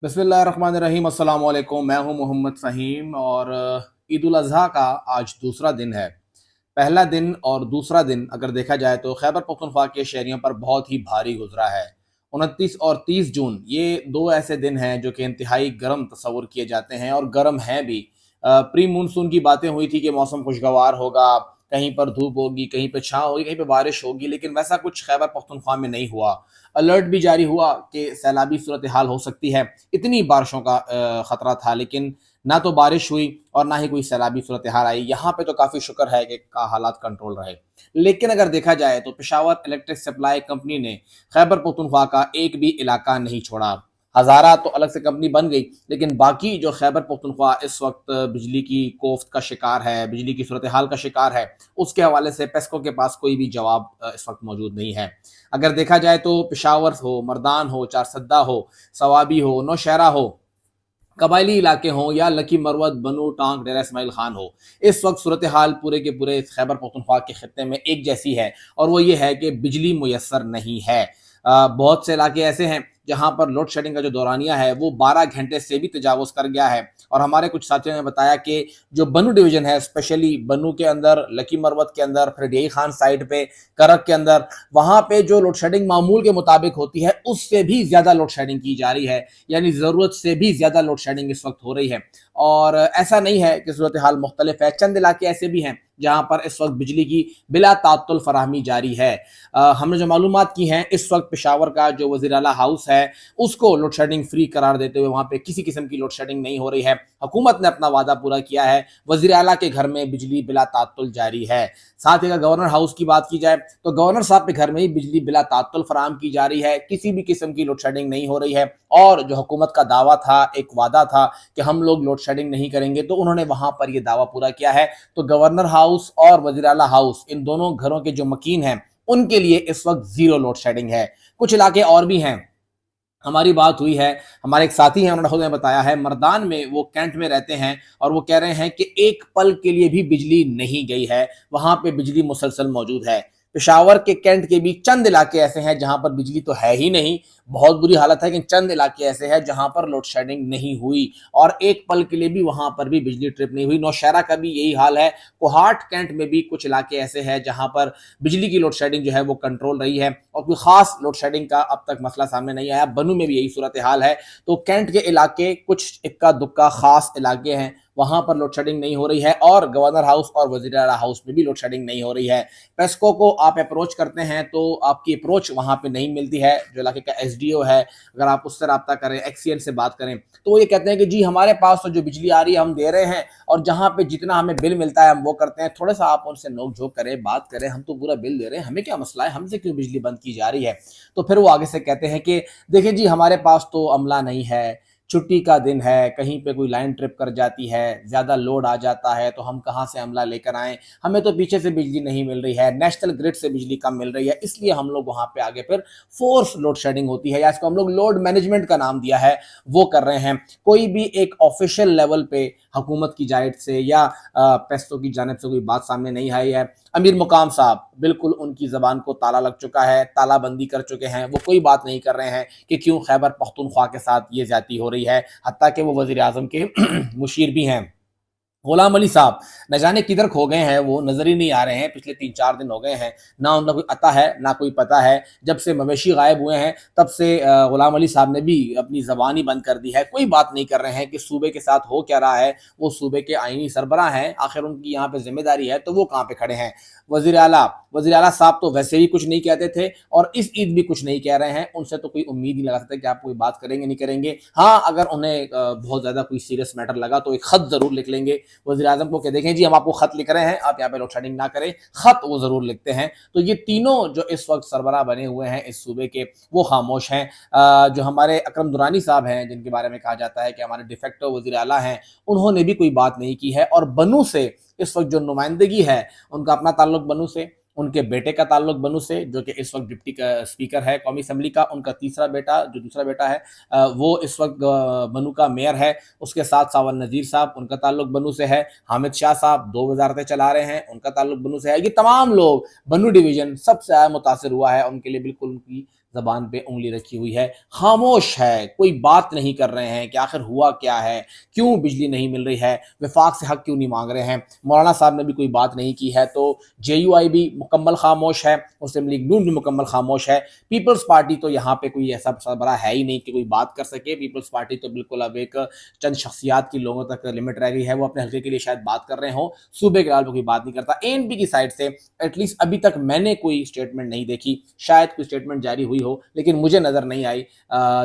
बिस्मिल्लाहिर्रहमानिर्रहीम अस्सलाम वालेकुम। मैं हूं मोहम्मद फ़हीम और ईद उल अज़हा का आज दूसरा दिन है। पहला दिन और दूसरा दिन अगर देखा जाए तो खैबर पख्तूनख्वा के शहरियों पर बहुत ही भारी गुजरा है। 29 और 30 जून ये दो ऐसे दिन हैं जो कि इंतहाई गर्म तस्वुर किए जाते हैं और गर्म हैं भी। प्री मानसून की बातें हुई थी कि मौसम खुशगवार होगा, कहीं पर धूप होगी, कहीं पे छाँव होगी, कहीं पे बारिश होगी, लेकिन वैसा कुछ खैबर पख्तूनख्वा में नहीं हुआ। अलर्ट भी जारी हुआ कि सैलाबी सूरत हाल हो सकती है, इतनी बारिशों का ख़तरा था, लेकिन ना तो बारिश हुई और ना ही कोई सैलाबी सूरत हाल आई। यहाँ पे तो काफ़ी शुक्र है कि हालात कंट्रोल रहे। लेकिन अगर देखा जाए तो पेशावर इलेक्ट्रिक सप्लाई कंपनी ने खैबर पख्तूनख्वा का एक भी इलाका नहीं छोड़ा। हज़ारा तो अलग से कंपनी बन गई, लेकिन बाकी जो खैबर पख्तूनख्वा इस वक्त बिजली की कोफ्त का शिकार है, बिजली की सूरत हाल का शिकार है, उसके हवाले से पेस्को के पास कोई भी जवाब इस वक्त मौजूद नहीं है। अगर देखा जाए तो पेशावर हो, मर्दान हो, चारसद्दा हो, सवाबी हो, नौशहरा हो, कबायली इलाके हों या लकी मरवत, बनू, टांग, डेरा इस्माइल खान हो, इस वक्त सूरत हाल पूरे के पूरे खैबर पख्तूनख्वा के खत्े में एक जैसी है और वो ये है कि बिजली मुयसर नहीं है। बहुत से इलाके ऐसे हैं जहां पर लोड शेडिंग का जो दौरानिया है वो 12 घंटे से भी तजावज़ कर गया है। और हमारे कुछ साथियों ने बताया कि जो बनू डिवीज़न है, स्पेशली बनू के अंदर, लकी मरवत के अंदर, फिर डीआई खान साइड पे, करक के अंदर, वहाँ पे जो लोड शेडिंग मामूल के मुताबिक होती है उससे भी ज़्यादा लोड शेडिंग की जा रही है, यानी ज़रूरत से भी ज़्यादा लोड शेडिंग इस वक्त हो रही है। और ऐसा नहीं है कि सूरत हाल मुख्तलिफ है, चंद इलाके ऐसे भी हैं जहाँ पर इस वक्त बिजली की बिला तात्तुल फराहमी जारी है। हमने जो मालूमात की हैं, इस वक्त पेशावर का जो वज़ीर आला हाउस है उसको लोड शेडिंग फ्री करार देते हुए वहाँ पे किसी किस्म की लोड शेडिंग नहीं हो रही है। हुकूमत ने अपना वादा पूरा किया है, वज़ीर आला के घर में बिजली बिला तात्तुल जारी है। साथ ही अगर गवर्नर हाउस की बात की जाए तो गवर्नर साहब के घर में ही बिजली बिला तात्तुल फराहम की जा रही है, किसी भी किस्म की लोड शेडिंग नहीं हो रही है। और जो हुकूमत का दावा था, एक वादा था कि हम लोग लोड शेडिंग नहीं करेंगे, तो उन्होंने वहां पर यह दावा पूरा किया है। तो गवर्नर हाउस और वज़ीर आला हाउस, इन दोनों घरों के जो मकीन हैं उनके लिए इस वक्त जीरो लोड शेडिंग है। कुछ इलाके और भी हैं। हमारी बात हुई है, हमारे एक साथी हैं, उन्होंने खुद ने बताया है, मर्दान में वो कैंट में रहते हैं और वो कह रहे हैं कि एक पल के लिए भी बिजली नहीं गई है, वहां पे बिजली मुसलसल मौजूद है। पेशावर के कैंट के भी चंद इलाके ऐसे हैं जहां पर बिजली तो है ही नहीं, बहुत बुरी हालत है, लेकिन चंद इलाके ऐसे हैं जहां पर लोड शेडिंग नहीं हुई और एक पल के लिए भी वहां पर भी बिजली ट्रिप नहीं हुई। नौशहरा का भी यही हाल है। कोहाट कैंट में भी कुछ इलाके ऐसे हैं जहां पर बिजली की लोड शेडिंग जो है वो कंट्रोल रही है और कोई खास लोड शेडिंग का अब तक मसला सामने नहीं आया। बनू में भी यही सूरत हाल है। तो कैंट के इलाके कुछ इक्का दुक्का खास इलाके हैं, वहां पर लोड शेडिंग नहीं हो रही है और गवर्नर हाउस और वज़ीर आला हाउस में भी लोड शेडिंग नहीं हो रही है। पेस्को को आप अप्रोच करते हैं तो आपकी अप्रोच वहां पे नहीं मिलती है। जो इलाके का एसडीओ है, अगर आप उससे रब्ता करें, एक्सीएन से बात करें, तो वो ये कहते हैं कि जी हमारे पास तो जो बिजली आ रही है हम दे रहे हैं और जहां पे जितना हमें बिल मिलता है हम वो करते हैं। थोड़ा सा आप उनसे नोक झोंक करें, बात करें, हम तो पूरा बिल दे रहे हैं, हमें क्या मसला है, हमसे क्यों बिजली बंद की जा रही है। तो फिर वो आगे से कहते हैं कि देखिए जी हमारे पास तो अमला नहीं है, छुट्टी का दिन है, कहीं पे कोई लाइन ट्रिप कर जाती है, ज़्यादा लोड आ जाता है तो हम कहाँ से अमला लेकर आएँ, हमें तो पीछे से बिजली नहीं मिल रही है, नेशनल ग्रिड से बिजली कम मिल रही है, इसलिए हम लोग वहाँ पे आगे फिर फोर्स लोड शेडिंग होती है, या इसको हम लोग लोड मैनेजमेंट का नाम दिया है, वो कर रहे हैं। कोई भी एक ऑफिशियल लेवल पे हुकूमत की जानिब से या पेस्को की जानिब से कोई बात सामने नहीं आई है। अमीर मुकाम साहब बिल्कुल उनकी ज़बान को ताला लग चुका है, तालाबंदी कर चुके हैं, वो कोई बात नहीं कर रहे हैं कि क्यों खैबर पख्तूनख्वा के साथ ये ज्यादती हो रही है। हत्ता कि वो वज़ीर आज़म के मुशीर भी हैं। गुलाम अली साहब न जाने किधर खो गए हैं, वो नजर ही नहीं आ रहे हैं। पिछले 3-4 दिन हो गए हैं, ना उनका कोई अता है ना कोई पता है। जब से मवेशी गायब हुए हैं तब से गुलाम अली साहब ने भी अपनी जबान ही बंद कर दी है, कोई बात नहीं कर रहे हैं कि सूबे के साथ हो क्या रहा है। वो सूबे के आईनी सरबराह हैं, आखिर उनकी यहाँ पे जिम्मेदारी है, तो वो कहाँ पे खड़े हैं। वज़ीर आला साहब तो वैसे भी कुछ नहीं कहते थे और इस ईद भी कुछ नहीं कह रहे हैं। उनसे तो कोई उम्मीद नहीं लगा सकते कि आप कोई बात करेंगे नहीं करेंगे। हाँ, अगर उन्हें बहुत ज़्यादा कोई सीरियस मैटर लगा तो एक ख़त ज़रूर लिख लेंगे वज़ीर आज़म को कि देखें जी हम आपको ख़त लिख रहे हैं, आप यहाँ पे लोड शेडिंग ना करें, ख़त वो ज़रूर लिखते हैं। तो ये तीनों जो इस वक्त सरबराह बने हुए हैं इस सूबे के, वो खामोश हैं। जो हमारे अकरम दुरानी साहब हैं, जिनके बारे में कहा जाता है कि हमारे डिफेक्टो वज़ीर आला हैं, उन्होंने भी कोई बात नहीं की है। और बनू से इस वक्त जो नुमाइंदगी है, उनका अपना ताल्लुक बनू से, उनके बेटे का ताल्लुक बनू से, जो कि इस वक्त डिप्टी का स्पीकर है कौमी असम्बली का, उनका तीसरा बेटा, जो दूसरा बेटा है वो इस वक्त बनू का मेयर है। उसके साथ सावन नज़ीर साहब, उनका ताल्लुक बनू से है। हामिद शाह साहब 2 वजारतें चला रहे हैं, उनका ताल्लुक बनू से है। ये तमाम लोग, बनू डिवीज़न सबसे ज़्यादा मुतासर हुआ है, उनके लिए बिल्कुल उनकी زبان پہ انگلی رکھی ہوئی ہے، خاموش ہے، کوئی بات نہیں کر رہے ہیں کہ آخر ہوا کیا ہے، کیوں بجلی نہیں مل رہی ہے، وفاق سے حق کیوں نہیں مانگ رہے ہیں۔ مولانا صاحب نے بھی کوئی بات نہیں کی ہے، تو جے یو آئی بھی مکمل خاموش ہے، مسلم لیگ نون بھی مکمل خاموش ہے۔ پیپلز پارٹی تو یہاں پہ کوئی ایسا سربراہ ہے ہی نہیں کہ کوئی بات کر سکے۔ پیپلز پارٹی تو بالکل اب ایک چند شخصیات کی لوگوں تک لمٹ رہ گئی ہے، وہ اپنے حلقے کے لیے شاید بات کر رہے ہوں، صوبے کے لیول پہ کوئی بات نہیں کرتا۔ اے این پی کی سائڈ سے ایٹ لیسٹ ابھی تک میں نے کوئی اسٹیٹمنٹ نہیں دیکھی، شاید کوئی اسٹیٹمنٹ جاری ہوئی ہو لیکن مجھے نظر نہیں آئی۔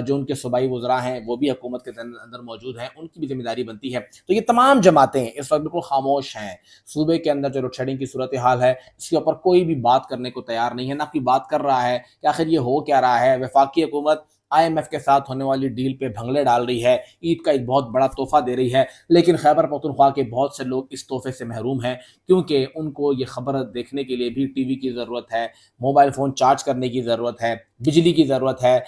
جو ان کے صوبائی وزراء ہیں وہ بھی حکومت کے اندر موجود ہیں، ان کی بھی ذمہ داری بنتی ہے۔ تو یہ تمام جماعتیں اس وقت بالکل خاموش ہیں۔ صوبے کے اندر جو لوڈ شیڈنگ کی صورتحال ہے اس کے اوپر کوئی بھی بات کرنے کو تیار نہیں ہے، نہ کوئی بات کر رہا ہے کہ آخر یہ ہو کیا رہا ہے۔ وفاقی حکومت آئی ایم ایف کے ساتھ ہونے والی ڈیل پہ بھنگلے ڈال رہی ہے، عید کا ایک بہت بڑا تحفہ دے رہی ہے، لیکن خیبر پختونخوا کے بہت سے لوگ اس تحفے سے محروم ہیں، کیونکہ ان کو یہ خبر دیکھنے کے لیے بھی ٹی وی کی ضرورت ہے، موبائل فون چارج کرنے کی ضرورت ہے، بجلی کی ضرورت ہے۔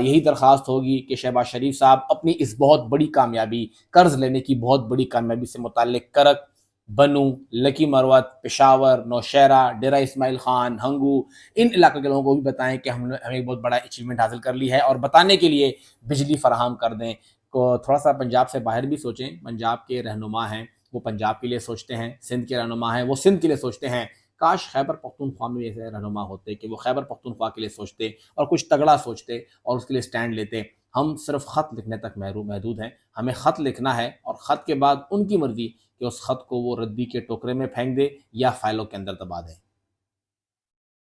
یہی درخواست ہوگی کہ شہباز شریف صاحب اپنی اس بہت بڑی کامیابی، قرض لینے کی بہت بڑی کامیابی سے متعلق کرک، بنو، لکی مروت، پشاور، نوشہرہ، ڈیرہ اسماعیل خان، ہنگو، ان علاقوں کے لوگوں کو بھی بتائیں کہ ہمیں ایک بہت بڑا اچیومنٹ حاصل کر لی ہے، اور بتانے کے لیے بجلی فراہم کر دیں۔ کو تھوڑا سا پنجاب سے باہر بھی سوچیں، پنجاب کے رہنما ہیں وہ پنجاب کے لیے سوچتے ہیں، سندھ کے رہنما ہیں وہ سندھ کے لیے سوچتے ہیں۔ کاش خیبر پختونخوا میں ایسے رہنما ہوتے کہ وہ خیبر پختونخوا کے لیے سوچتے اور کچھ تگڑا سوچتے اور اس کے لیے سٹینڈ لیتے۔ ہم صرف خط لکھنے تک محدود ہیں، ہمیں خط لکھنا ہے اور خط کے بعد ان کی مرضی کہ اس خط کو وہ ردی کے ٹوکرے میں پھینک دے یا فائلوں کے اندر دبا دے۔